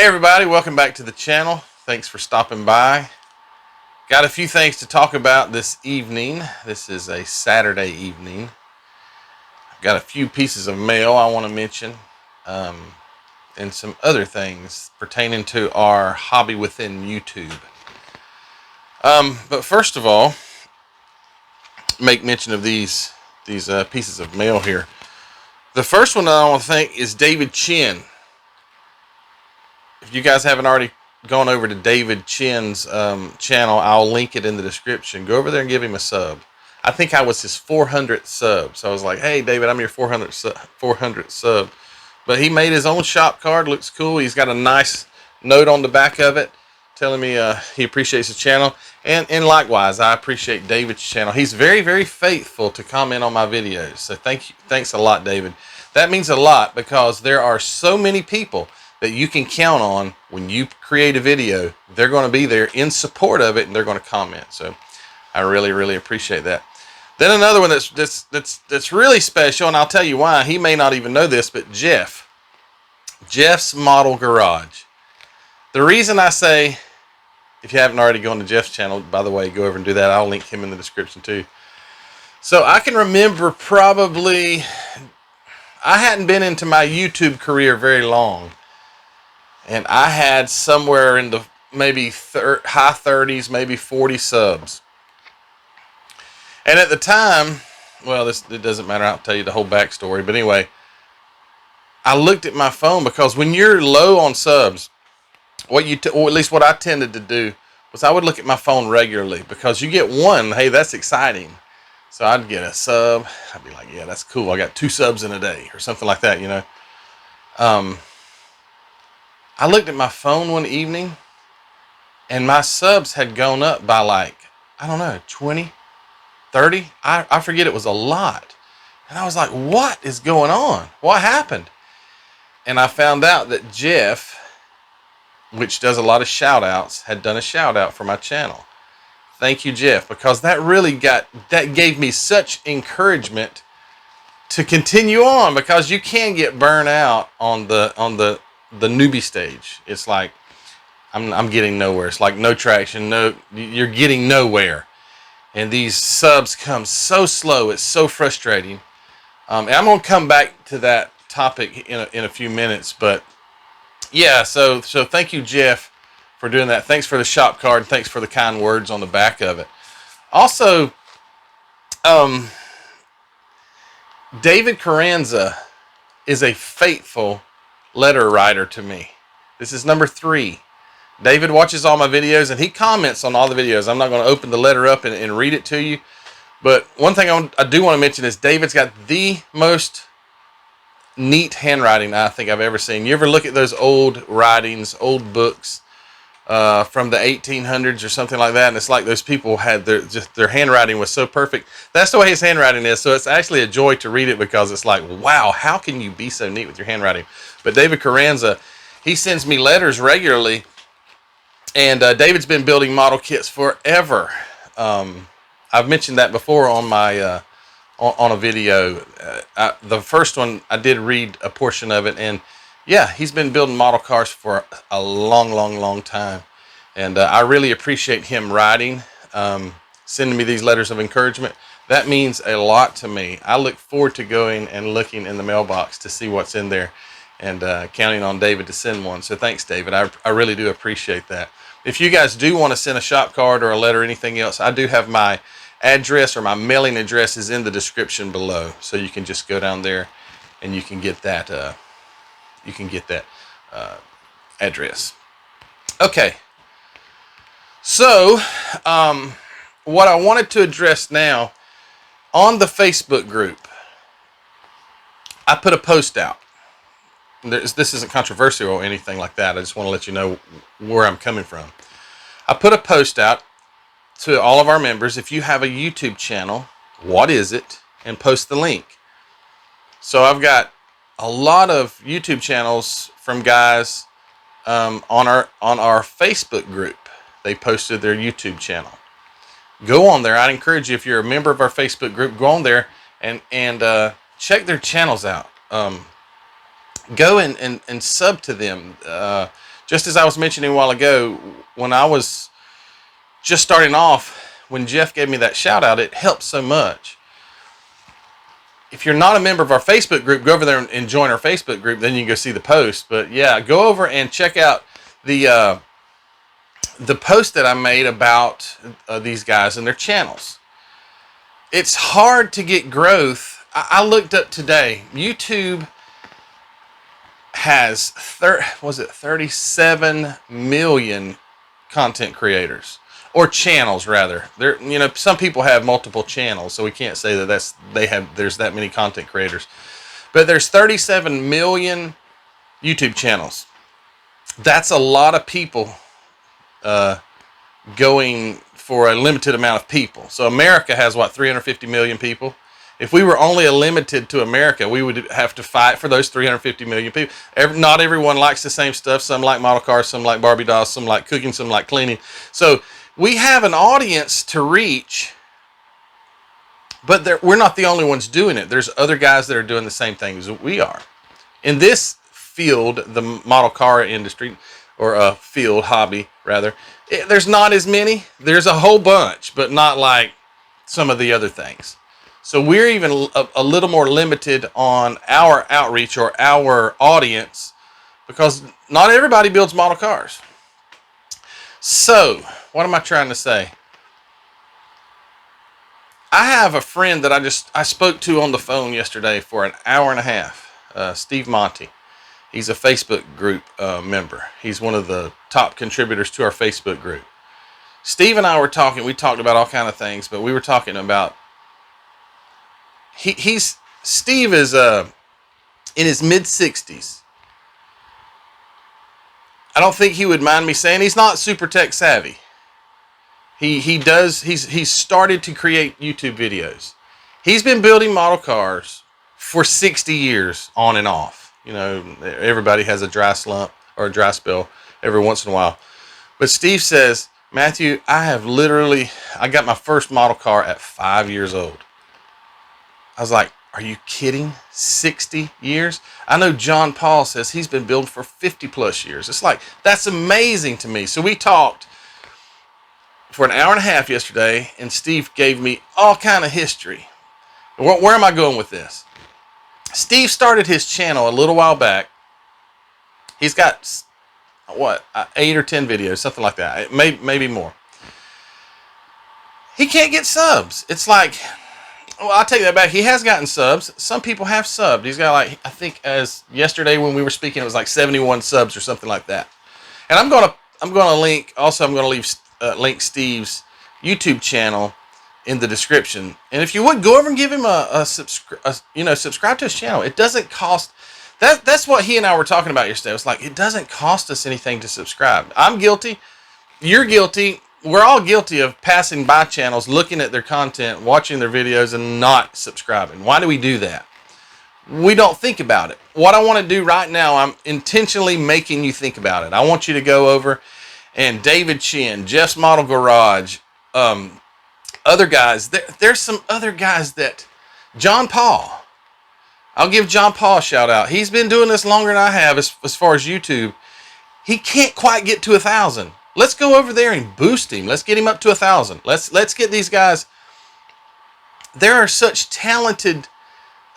Hey everybody, welcome back to the channel. Thanks for stopping by. Got a few things to talk about this evening. This is a Saturday evening. I've got a few pieces of mail I want to mention, and some other things pertaining to our hobby within YouTube. But first of all, make mention of these pieces of mail here. The first one that I want to thank is David Chin. If you guys haven't already gone over to David Chin's channel, I'll link it in the description. Go over there and give him a sub. I think I was his 400th sub. So I was like, hey, David, I'm your 400th sub. But he made his own shop card. Looks cool. He's got a nice note on the back of it telling me he appreciates the channel. And likewise, I appreciate David's channel. He's very, very faithful to comment on my videos. So thanks a lot, David. That means a lot because there are so many people that you can count on when you create a video. They're going to be there in support of it, and they're going to comment. So I really, really appreciate that. Then another one that's really special, and I'll tell you why. He may not even know this, but Jeff's Model Garage. The reason I say, if you haven't already gone to Jeff's channel, by the way, go over and do that. I'll link him in the description too. So I can remember probably, I hadn't been into my YouTube career very long. And I had somewhere in the maybe high 30s, maybe 40 subs. And at the time, well, it doesn't matter. I'll tell you the whole backstory. But anyway, I looked at my phone because when you're low on subs, or at least what I tended to do was I would look at my phone regularly because you get one, hey, that's exciting. So I'd get a sub. I'd be like, yeah, that's cool. I got 2 subs in a day or something like that, you know. I looked at my phone one evening and my subs had gone up by like, I don't know, 20, 30. I forget, it was a lot. And I was like, what is going on? What happened? And I found out that Jeff, which does a lot of shout outs, had done a shout out for my channel. Thank you, Jeff, because that gave me such encouragement to continue on, because you can get burnt out on the newbie stage. It's like I'm getting nowhere. It's like no traction, you're getting nowhere, and these subs come so slow. It's so frustrating. And I'm gonna come back to that topic in a few minutes, but yeah. So thank you, Jeff, for doing that. Thanks for the shop card. Thanks for the kind words on the back of it. Also, David Carranza is a faithful letter writer to me. This is number 3. David watches all my videos and he comments on all the videos. I'm not going to open the letter up and read it to you, but one thing I do want to mention is David's got the most neat handwriting I think I've ever seen. You ever look at those old writings, old books from the 1800s or something like that, and it's like those people had their handwriting was so perfect. That's the way his handwriting is. So it's actually a joy to read it, because it's like, wow, how can you be so neat with your handwriting? But David Carranza, he sends me letters regularly, and David's been building model kits forever. I've mentioned that before on my on a video. The first one, I did read a portion of it, and yeah, he's been building model cars for a long time. And I really appreciate him writing, sending me these letters of encouragement. That means a lot to me. I look forward to going and looking in the mailbox to see what's in there, and counting on David to send one. So thanks, David. I really do appreciate that. If you guys do want to send a shop card or a letter or anything else, I do have my address, or my mailing address is in the description below. So you can just go down there and you can get that address. Okay. So what I wanted to address now, on the Facebook group, I put a post out. This isn't controversial or anything like that. I just want to let you know where I'm coming from. I put a post out to all of our members. If you have a YouTube channel, what is it? And post the link. So I've got a lot of YouTube channels from guys on our Facebook group. They posted their YouTube channel. Go on there. I'd encourage you, if you're a member of our Facebook group, go on there and check their channels out. Go and sub to them. Just as I was mentioning a while ago, when I was just starting off, when Jeff gave me that shout out, it helped so much. If you're not a member of our Facebook group, go over there and join our Facebook group. Then you can go see the post. But yeah, go over and check out the post that I made about these guys and their channels. It's hard to get growth. I looked up today. YouTube has 37 million content creators, or channels rather. Some people have multiple channels, so we can't say that there's that many content creators. But there's 37 million YouTube channels. That's a lot of people going for a limited amount of people. So America has 350 million people. If we were only limited to America, we would have to fight for those 350 million people. Not everyone likes the same stuff. Some like model cars, some like Barbie dolls, some like cooking, some like cleaning. So we have an audience to reach, but we're not the only ones doing it. There's other guys that are doing the same thing as we are. In this field, the model car industry, or field, hobby rather, there's not as many. There's a whole bunch, but not like some of the other things. So we're even a little more limited on our outreach or our audience, because not everybody builds model cars. So what am I trying to say? I have a friend that I spoke to on the phone yesterday for an hour and a half, Steve Monty. He's a Facebook group member. He's one of the top contributors to our Facebook group. Steve and I were talking. We talked about all kinds of things, but we were talking about Steve is in his mid-60s. I don't think he would mind me saying he's not super tech savvy. He's started to create YouTube videos. He's been building model cars for 60 years on and off. Everybody has a dry slump or a dry spell every once in a while. But Steve says, Matthew, I got my first model car at 5 years old. I was like, are you kidding? 60 years? I know John Paul says he's been building for 50 plus years. It's like, that's amazing to me. So we talked for an hour and a half yesterday, and Steve gave me all kind of history. Where am I going with this? Steve started his channel a little while back. He's got, 8 or 10 videos, something like that. Maybe more. He can't get subs. It's like, I'll take that back. He has gotten subs. Some people have subbed. He's got I think as yesterday when we were speaking, it was 71 subs or something like that. And I'm gonna link. Also, I'm gonna link Steve's YouTube channel in the description. And if you would go over and give him subscribe to his channel. It doesn't cost. That's what he and I were talking about yesterday. It's like, it doesn't cost us anything to subscribe. I'm guilty. You're guilty. We're all guilty of passing by channels, looking at their content, watching their videos, and not subscribing. Why do we do that? We don't think about it. What I want to do right now, I'm intentionally making you think about it. I want you to go over and David Chin, Jeff's Model Garage, other guys. There's some other guys that, John Paul. I'll give John Paul a shout out. He's been doing this longer than I have as far as YouTube. He can't quite get to 1,000. Let's go over there and boost him. Let's get him up to 1,000. Let's get these guys. There are such talented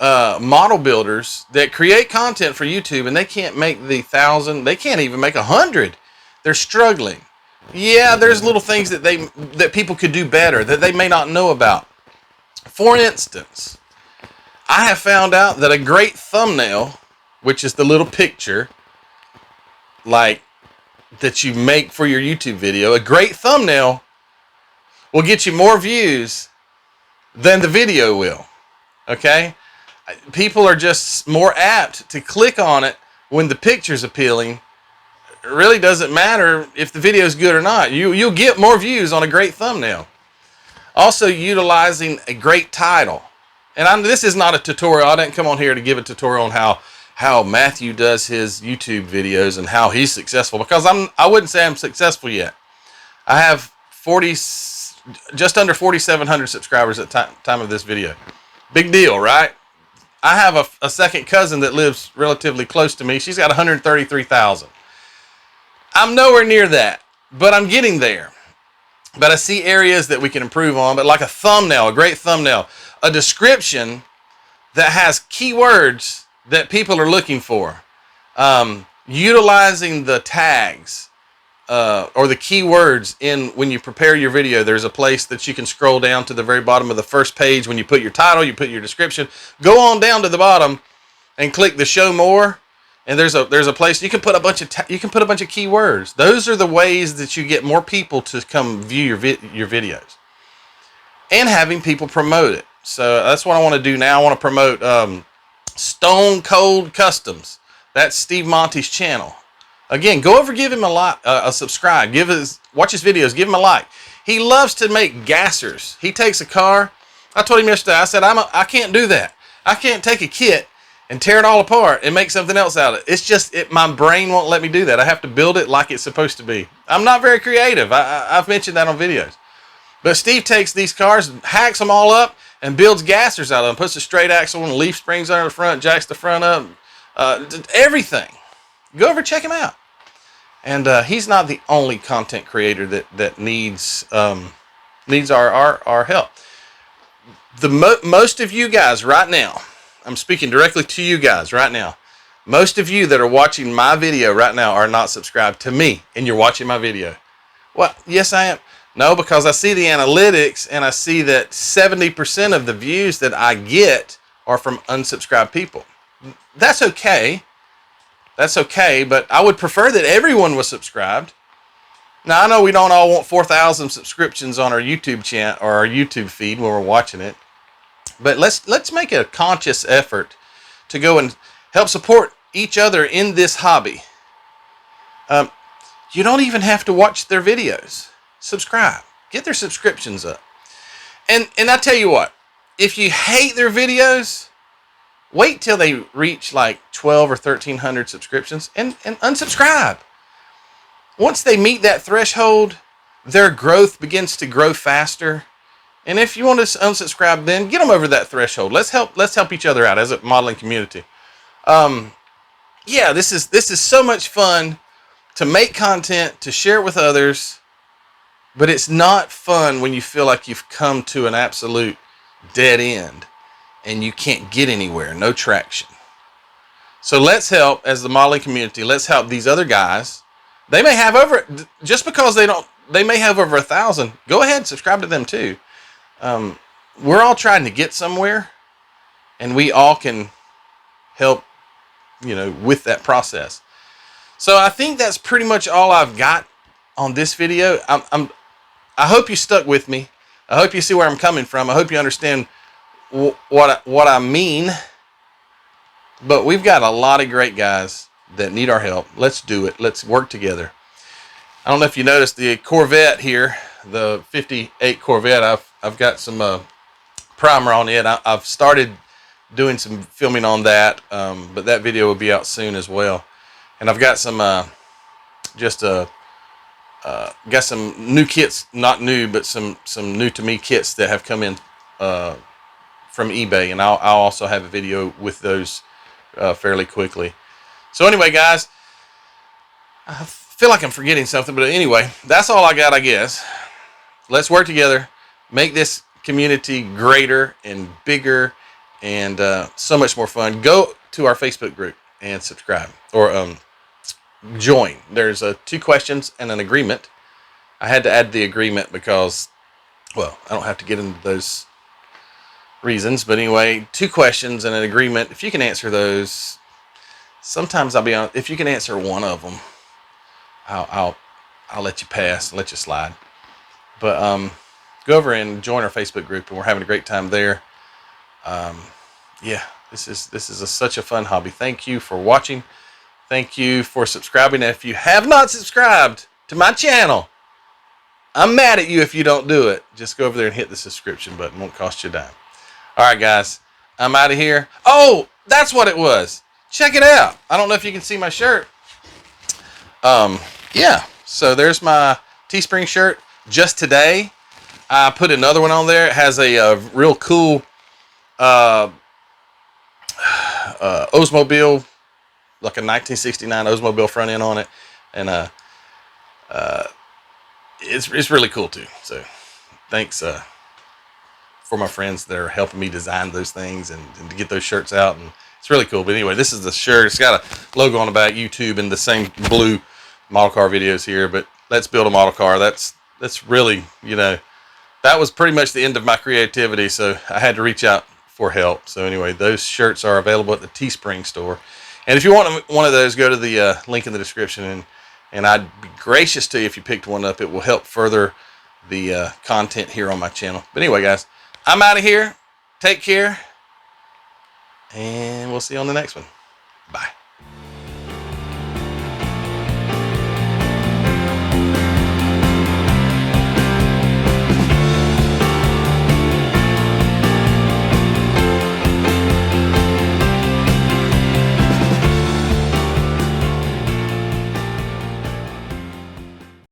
model builders that create content for YouTube, and they can't make the 1,000. They can't even make 100. They're struggling. Yeah, there's little things that people could do better that they may not know about. For instance, I have found out that a great thumbnail, which is the little picture, that you make for your YouTube video, a great thumbnail will get you more views than the video will. Okay? People are just more apt to click on it when the picture's appealing. It really doesn't matter if the video is good or not. You'll get more views on a great thumbnail. Also, utilizing a great title. And this is not a tutorial. I didn't come on here to give a tutorial on how Matthew does his YouTube videos and how he's successful, because I wouldn't say I'm successful yet. I have just under 4,700 subscribers at time of this video. Big deal, right? I have a second cousin that lives relatively close to me. She's got 133,000. I'm nowhere near that, but I'm getting there. But I see areas that we can improve on. But like a thumbnail, a great thumbnail, a description that has keywords that people are looking for, utilizing the tags or the keywords in when you prepare your video. There's a place that you can scroll down to the very bottom of the first page. When you put your title, you put your description, go on down to the bottom and click the show more. And there's a place you can put a bunch of keywords. Those are the ways that you get more people to come view your videos, and having people promote it. So that's what I want to do now. I want to promote Stone Cold Customs. That's Steve Monty's channel. Again, go over, give him a subscribe, watch his videos, give him a like. He loves to make gassers. He takes a car. I told him yesterday, I said, I can't do that. I can't take a kit and tear it all apart and make something else out of it. It's just, my brain won't let me do that. I have to build it like it's supposed to be. I'm not very creative. I've mentioned that on videos. But Steve takes these cars, hacks them all up, and builds gassers out of them. Puts a straight axle and leaf springs under the front, jacks the front up, everything. Go over and check him out. And he's not the only content creator that needs our help. Most of you guys right now, I'm speaking directly to you guys right now. Most of you that are watching my video right now are not subscribed to me, and you're watching my video. Well, yes, I am. No, because I see the analytics, and I see that 70% of the views that I get are from unsubscribed people. That's okay. That's okay, but I would prefer that everyone was subscribed. Now, I know we don't all want 4,000 subscriptions on our YouTube channel or our YouTube feed when we're watching it. But let's make a conscious effort to go and help support each other in this hobby. You don't even have to watch their videos. Subscribe. Get their subscriptions up. And I tell you what, if you hate their videos, wait till they reach like 12 or 1,300 subscriptions and unsubscribe. Once they meet that threshold, their growth begins to grow faster. And if you want to unsubscribe, then get them over that threshold. Let's help each other out as a modeling community. Yeah, this is so much fun to make content, to share it with others, but it's not fun when you feel like you've come to an absolute dead end and you can't get anywhere, no traction. So let's help as the modeling community. Let's help these other guys. They may have just because they may have over 1,000. Go ahead and subscribe to them too. We're all trying to get somewhere, and we all can help, with that process. So I think that's pretty much all I've got on this video. I hope you stuck with me. I hope you see where I'm coming from. I hope you understand what I mean. But we've got a lot of great guys that need our help. Let's do it. Let's work together. I don't know if you noticed the Corvette here, the 58 Corvette. I've got some primer on it. I've started doing some filming on that, but that video will be out soon as well. And I've got some got some new kits, not new, but some new to me kits that have come in from eBay, and I'll also have a video with those fairly quickly. So anyway, guys, I feel like I'm forgetting something, but anyway, that's all I got, I guess. Let's work together, make this community greater and bigger and so much more fun. Go to our Facebook group and subscribe or join. There's 2 questions and an agreement. I had to add the agreement because, well, I don't have to get into those reasons, but anyway, 2 questions and an agreement. If you can answer those, sometimes I'll be on. If you can answer one of them, I'll let you pass, let you slide. But go over and join our Facebook group, and we're having a great time there. Yeah, this is such a fun hobby. Thank you for watching. Thank you for subscribing. And if you have not subscribed to my channel, I'm mad at you if you don't do it. Just go over there and hit the subscription button. It won't cost you a dime. All right, guys, I'm out of here. Oh, that's what it was. Check it out. I don't know if you can see my shirt. Yeah, so there's my Teespring shirt. Just today, I put another one on there. It has a real cool Oldsmobile, like a 1969 Oldsmobile front end on it. And It's really cool too. So thanks for my friends that are helping me design those things and to get those shirts out. And it's really cool. But anyway, this is the shirt. It's got a logo on the back, YouTube, and the same blue model car videos here. But let's build a model car. That's really, that was pretty much the end of my creativity. So I had to reach out for help. So anyway, those shirts are available at the Teespring store. And if you want one of those, go to the link in the description, and I'd be gracious to you if you picked one up. It will help further the content here on my channel. But anyway, guys, I'm out of here. Take care, and we'll see you on the next one.